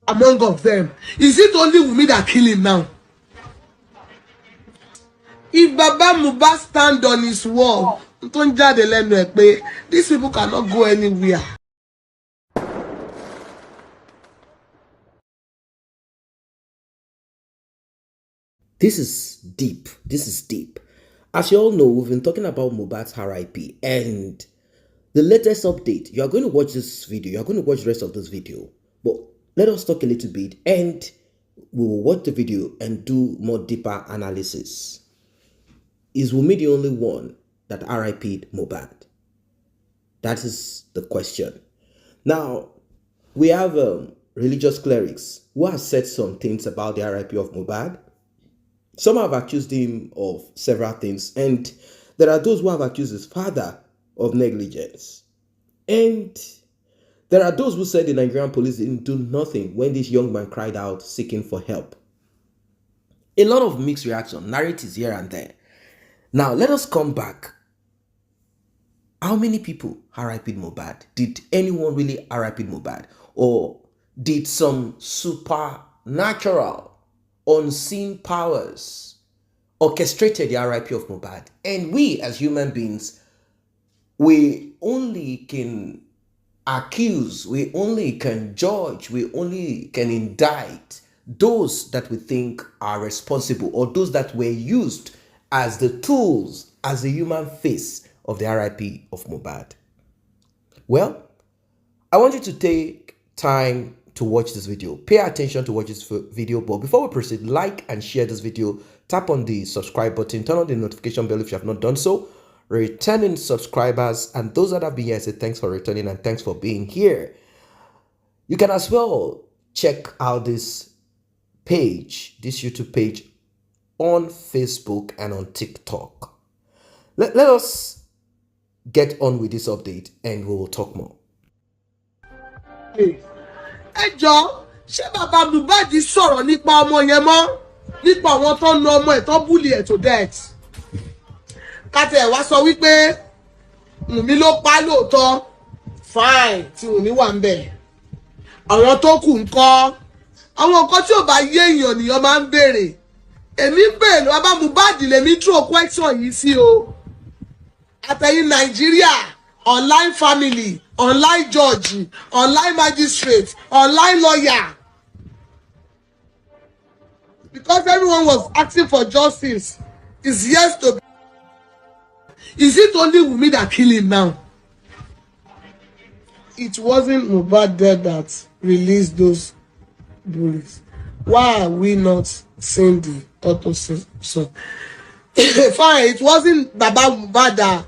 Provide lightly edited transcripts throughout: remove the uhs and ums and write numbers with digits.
among of them. Is it only Wunmi that kill him now? If Baba Mohbad stand on his wall, these people cannot go anywhere. This is deep. This is deep. As you all know, we've been talking about Mohbad's RIP and the latest update. You are going to watch this video. You are going to watch the rest of this video. But let us talk a little bit and we will watch the video and do more deeper analysis. Is Wunmi the only one that RIP'd Mohbad? That is the question. Now, we have religious clerics who have said some things about the RIP of Mohbad. Some have accused him of several things, and there are those who have accused his father of negligence. And there are those who said the Nigerian police didn't do nothing when this young man cried out seeking for help. A lot of mixed reaction, narratives here and there. Now, let us come back. How many people RIP'd Mohbad? Did anyone really RIP Mohbad? Or did some supernatural, unseen powers orchestrated the RIP of Mohbad? And we as human beings, we only can accuse, we only can judge, we only can indict those that we think are responsible or those that were used as the tools, as the human face of the RIP of Mohbad. Well, I want you to take time to watch this video. Pay attention to watch this video. But before we proceed, like and share this video. Tap on the subscribe button. Turn on the notification bell if you have not done so. Returning subscribers and those that have been here, I say thanks for returning and thanks for being here. You can as well check out this page, this YouTube page on Facebook and on TikTok. Let us get on with this update and we will talk more. Ẹ jọ̀ọ́, ṣé Baba Mohbad sọ̀rọ̀ nípa ọmọ yẹn mọ́? Nípa àwọn tó ń ọmọ ẹ̀ tó bully ẹ̀ to death. Kátẹ́ wá sọ wípé Wunmi ló pa lóòótọ́. Fine, tí Wunmi wà ńbẹ̀. Àwọn tó kù ńkọ́? Àwọn nǹkan tí ò bá yé èèyàn nìyẹn máa ń béèrè. Èmi ń béèrè Baba Mohbad lèmi throw question yìí sí o. Àtẹ̀yìn Nàìjíríà, online family, online judge, online magistrate, online lawyer. Because everyone was asking for justice. Is yes to be. Is it only Wunmi that kill him now? It wasn't Mohbad there that released those bullies. Why are we not seeing the autopsy? So, fine, it wasn't Baba Mohbad that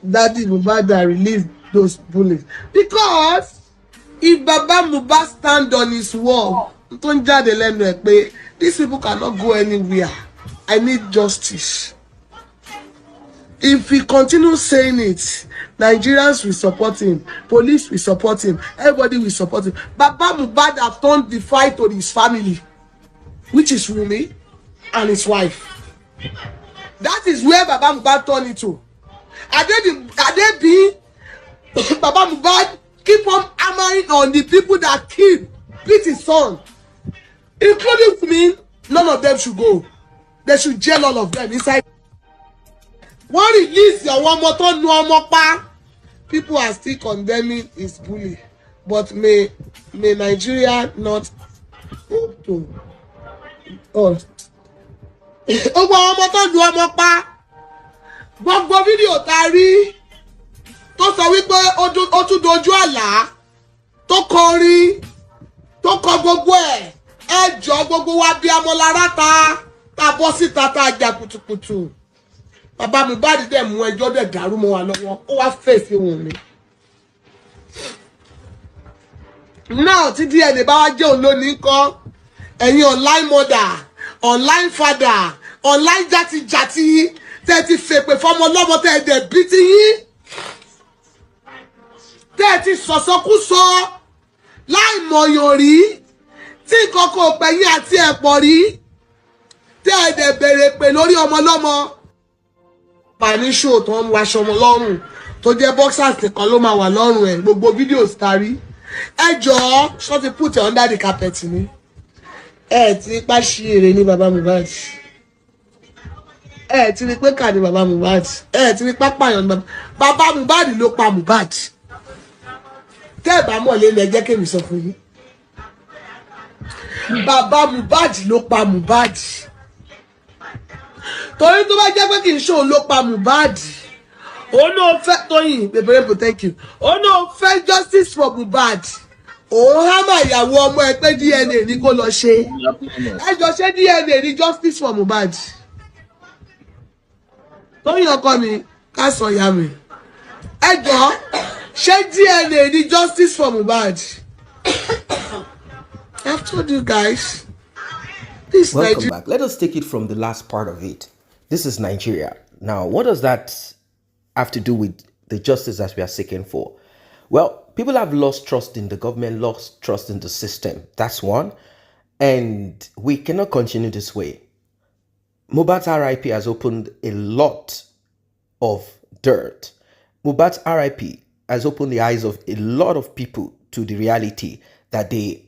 Daddy Mohbad that released those bullies. Because if Baba Mohbad stand on his wall, these people cannot go anywhere. I need justice. If he continues saying it, Nigerians will support him, police will support him, everybody will support him. Baba Mohbad have turned the fight to his family, which is Wunmi and his wife. That is where Baba Mohbad turned it to. Are they being Baba Mohbad keep on hammering on the people that beat his son, including me? None of them should go. They should jail all of them inside. One release your one motor no more pa. People are still condemning his bully, but may Nigeria not hope to. Oh, one motor no more pa. Gbogbo fídíò tá rí tó sọ wípé ó tún dojú àlá tó kọrin tó kọ gbogbo ẹ jọ̀ọ́ gbogbo wa bí amọ̀lára ta bọ́ síta tá jà kùtùkùtù. Baba Mohbad dẹ̀ mú ẹjọ́ dẹ̀ dàrú mọ́ wa lọ́wọ́ ó wá fèsì Wunmi. Now tí DNA bá wá jẹ́ òun lónìí kọ́ ẹ̀yin online mother, online father, online jati tẹ́tí fèpè fọmọ lọ́mọ tẹ́ẹ̀dẹ̀ bí ti yín tẹ́ẹ̀tí sọ̀sọ́kúsọ láì mọ̀yàn rí tí kọ́kọ́ pẹ̀yìn àti ẹ̀pọ̀ rí tẹ́ẹ̀dẹ̀ bèrè pè lórí ọmọ lọ́mọ panisho tó ń waṣọ ọmọ lọ́rùn tó jẹ́ boxers nìkan ló máa wà lọ́rùn ẹ̀ gbogbo fídíò tari ẹ jọ̀ọ́ ṣọ́ ti put it under the carpet ni ẹ ti pa ṣíire ní baba Mohbad ẹ ti rí pé kà ní baba Mohbad ẹ ti rí pápáyàn ní baba Mohbad ló pa Mohbad tẹ́ ẹ bá mọ̀ lé ẹ jẹ́ kémi sọ fún yín baba Mohbad ló pa Mohbad torí tó bá jẹ́ pé kì í ṣe òun ló pa Mohbad òun náà fẹ́ Tóyìn bèbèrè thank you òun náà fẹ́ justice for Mohbad òun hámà ìyàwó ọmọ ẹ pé DNA ní kó lọ ṣe ẹ jọ ṣe DNA ní justice for Mohbad Tóyìn ọkọ mi ká sọ ìyá mi ẹ jọ ṣe DNA ní justice for Mohbad. I've told you guys. This Welcome back. Let us take it from the last part of it. This is Nigeria. Now, what does that have to do with the justice that we are seeking for? Well, people have lost trust in the government, lost trust in the system. That's one. And we cannot continue this way. Mohbad's RIP has opened a lot of dirt. Mohbad's RIP has opened the eyes of a lot of people to the reality that they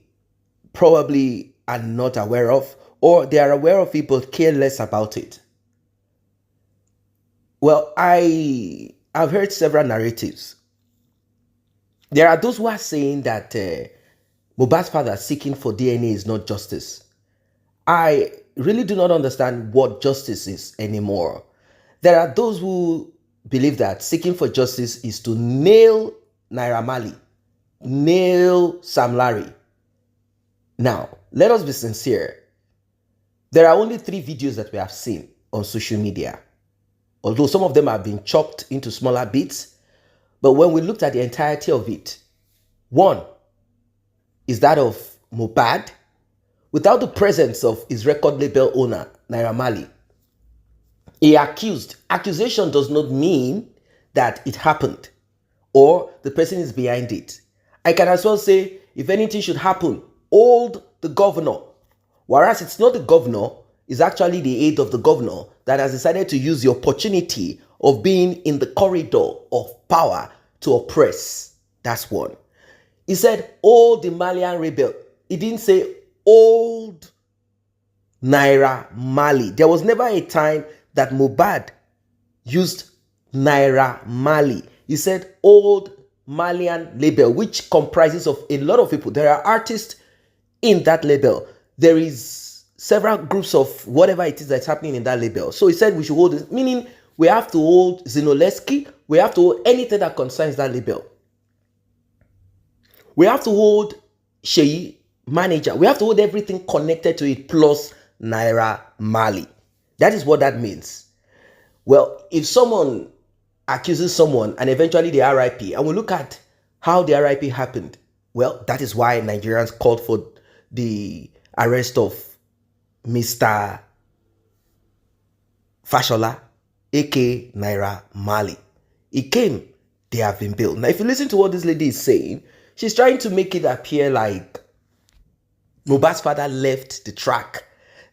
probably are not aware of, or they are aware of it but care less about it. Well, I've heard several narratives. There are those who are saying that Mohbad's father seeking for DNA is not justice. I really do not understand what justice is anymore. There are those who believe that seeking for justice is to nail Naira Marley, nail Sam Larry. Now, let us be sincere. There are only 3 videos that we have seen on social media, although some of them have been chopped into smaller bits. But when we looked at the entirety of it, one is that of Mohbad without the presence of his record label owner, Naira Marley. He accused. Accusation does not mean that it happened or the person is behind it. I can as well say, if anything should happen, hold the governor. Whereas it's not the governor, it's actually the aide of the governor that has decided to use the opportunity of being in the corridor of power to oppress. That's one. He said, hold the Malian rebel. He didn't say, hold Naira Marley. There was never a time that Mohbad used Naira Marley. He said, old Malian label, which comprises of a lot of people. There are artists in that label. There is several groups of whatever it is that's happening in that label. So he said we should hold it, meaning we have to hold Zinoleski, we have to hold anything that concerns that label. We have to hold Sheyi manager. We have to hold everything connected to it plus Naira Marley. That is what that means. Well, if someone accuses someone and eventually they RIP, and we look at how the RIP happened, well, that is why Nigerians called for the arrest of Mr. Fashola, aka Naira Marley. He came, they have been built. Now, if you listen to what this lady is saying, she's trying to make it appear like Mohbad's father left the track,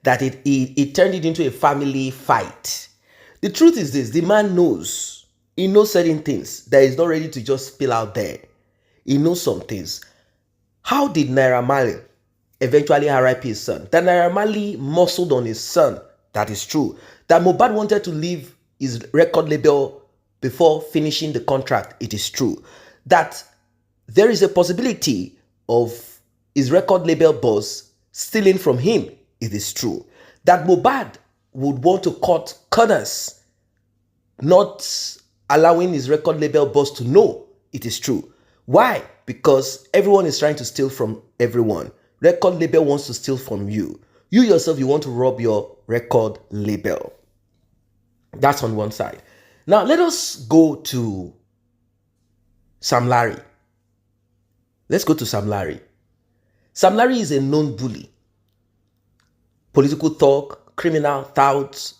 that it turned it into a family fight. The truth is this, the man knows. He knows certain things that is not ready to just spill out there. He knows some things. How did Naira Marley eventually RIP his son? That Naira Marley muscled on his son. That is true. That Mohbad wanted to leave his record label before finishing the contract. It is true. That there is a possibility of his record label boss stealing from him. It is true. That Mohbad would want to cut corners, not allowing his record label boss to know. It is true. Why? Because everyone is trying to steal from everyone. Record label wants to steal from you. You yourself, you want to rob your record label. That's on one side. Now, let us go to Sam Larry. Let's go to Sam Larry. Sam Larry is a known bully. Political talk, criminal thoughts,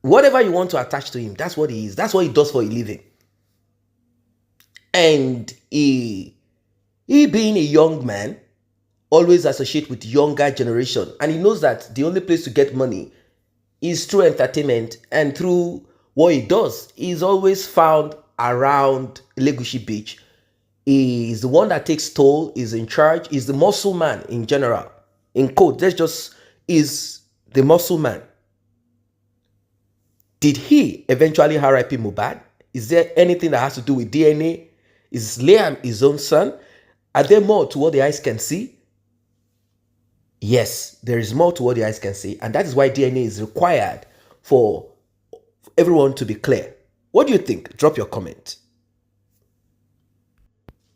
whatever you want to attach to him, that's what he is. That's what he does for a living. And he being a young man, always associate with younger generation. And he knows that the only place to get money is through entertainment and through what he does. He's always found around Legushi Beach, is the one that takes toll, is in charge, is the muscle man in general. In code, that's just is the muscle man. Did he eventually RIP Mohbad? Is there anything that has to do with DNA? Is Liam his own son? Are there more to what the eyes can see? Yes, there is more to what the eyes can see, and that is why DNA is required for everyone to be clear. What do you think? Drop your comment.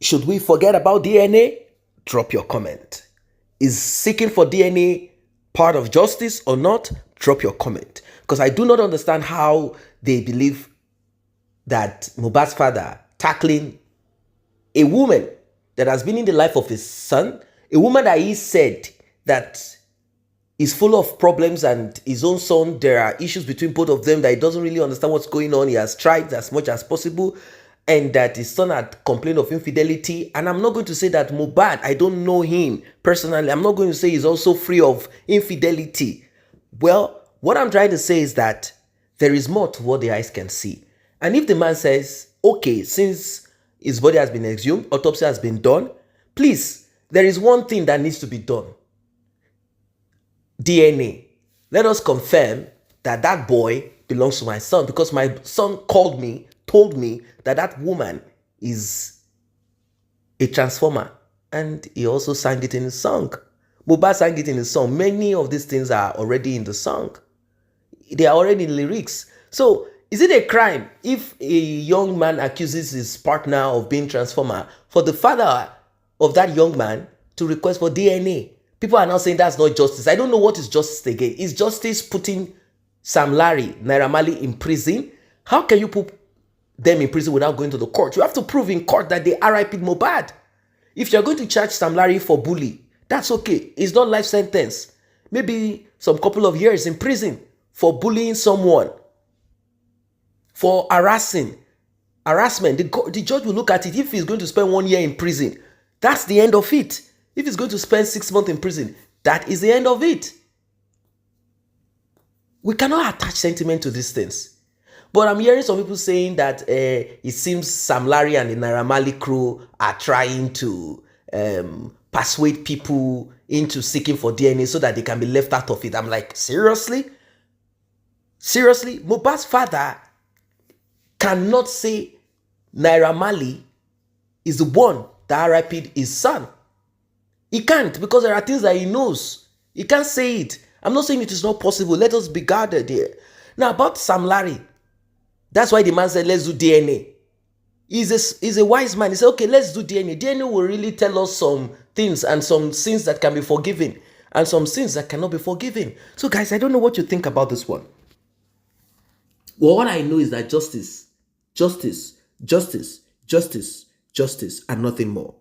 Should we forget about DNA? Drop your comment. Is seeking for DNA part of justice or not? Drop your comment. Because I do not understand how they believe that Mohbad's father tackling a woman that has been in the life of his son, a woman that he said that is full of problems, and his own son, there are issues between both of them that he doesn't really understand what's going on. He has tried as much as possible, and that his son had complained of infidelity. And I'm not going to say that Mohbad, I don't know him personally, I'm not going to say he's also free of infidelity. Well, what I'm trying to say is that there is more to what the eyes can see. And if the man says, okay, since his body has been exhumed, autopsy has been done, please, there is one thing that needs to be done. DNA. Let us confirm that that boy belongs to my son, because my son told me that that woman is a transformer, and he also sang it in his song. Mohbad sang it in his song. Many of these things are already in the song. They are already in lyrics. So is it a crime if a young man accuses his partner of being transformer for the father of that young man to request for DNA? People are now saying that's not justice. I don't know what is justice again. Is justice putting Sam Larry, Naira Marley in prison? How can you put them in prison without going to the court? You have to prove in court that they RIP'd Mohbad. If you're going to charge Sam Larry for bully, that's okay. It's not life sentence. Maybe some couple of years in prison for bullying someone, for harassment. The judge will look at it. If he's going to spend 1 year in prison, that's the end of it. If he's going to spend 6 months in prison, that is the end of it. We cannot attach sentiment to these things. But I'm hearing some people saying that it seems Sam Larry and the Naira Marley crew are trying to persuade people into seeking for DNA so that they can be left out of it. I'm like, seriously? Seriously? Mohbad's father cannot say Naira Marley is the one that RIP'd his son. He can't, because there are things that he knows. He can't say it. I'm not saying it is not possible. Let us be guarded here. Now, about Sam Larry, that's why the man said, let's do DNA. He's a wise man. He said, okay, let's do DNA. DNA will really tell us some things and some sins that can be forgiven and some sins that cannot be forgiven. So, guys, I don't know what you think about this one. Well, what I know is that justice, and nothing more.